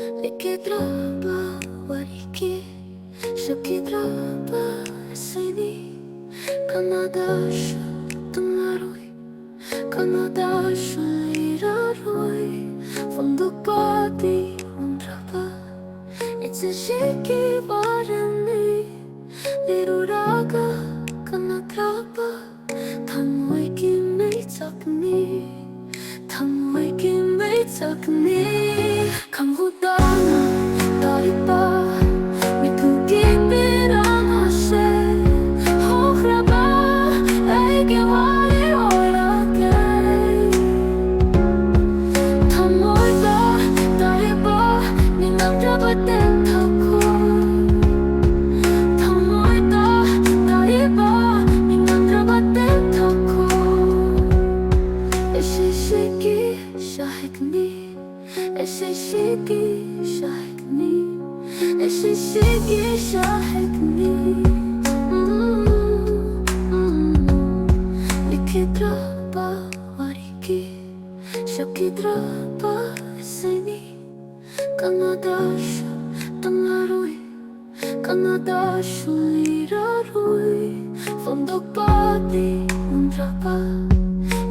Liki drapa wariki Shaki drapa sini Kanadasha tunaroi Kanadasha iraroi Fonduk badi undrapa It's a shiki barani Liruraga kanadrapa Tamoi ki mei takni Tamoi ki mei takni 강구다나 다리바 미투기 비랑하세 호크라바 에게 와리 올라게 타모이다 다리바 니 남자가 땐타고 타모이다 다리바 니 남자가 땐타고 에시시기 샤이크니 Esse chique shahekni Esse chique shahekni Likidrapa wariki Shakidrapa seni Kanadasha tanarui Kanadasha irarui Fondok badi undrapa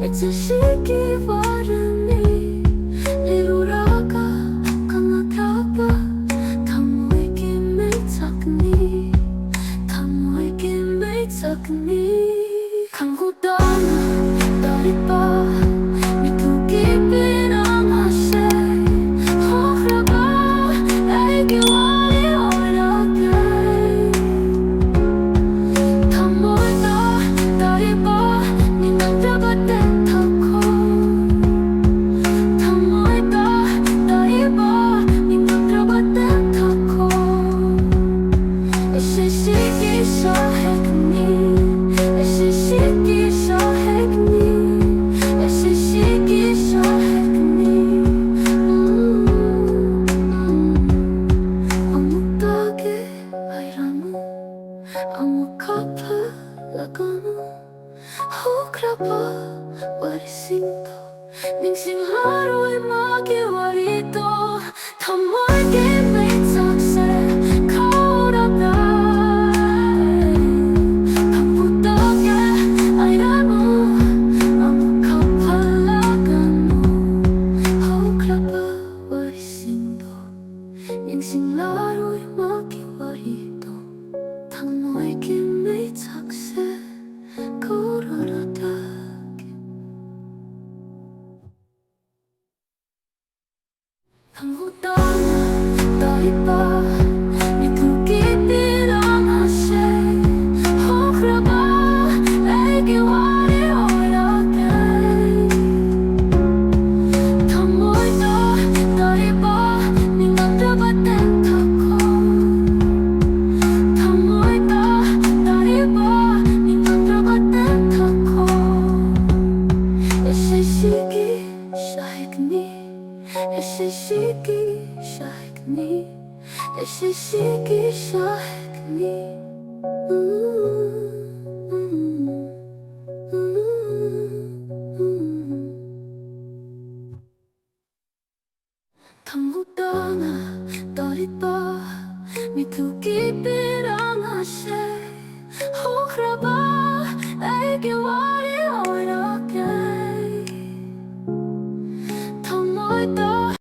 It's a chique varani Liruraga kanadrapa Tamoi ki mei takni Tamoi ki mei takni 강구다나 다리바 미투기 비랑하세 호크라바 에게 와리 올라게 타모이다 다리바 니 남자가 땐타고 Shiki shahekni, shiki shahekni, shiki shahekni. Amutake airamu, amukapa laganu. Hokrapa warisinto, ningsinglaro imagi warito. Tamoi ki mei takse kaurabna. Ningsinglaro imagi warito Tamoi ki mei takse kaurabna. 강구다나 다리바 미투기 비랑하세 호크라바 에게 와리 올라게 타모이다 다리바 니 남자가 땐타고 타모이다 다리바 니 남자가 땐타고 에시시기 샤이크니 Esse chique shahekni, esse chique shahekni. 강구다나 다리바 미투기 비랑하세 호크라바 에게 와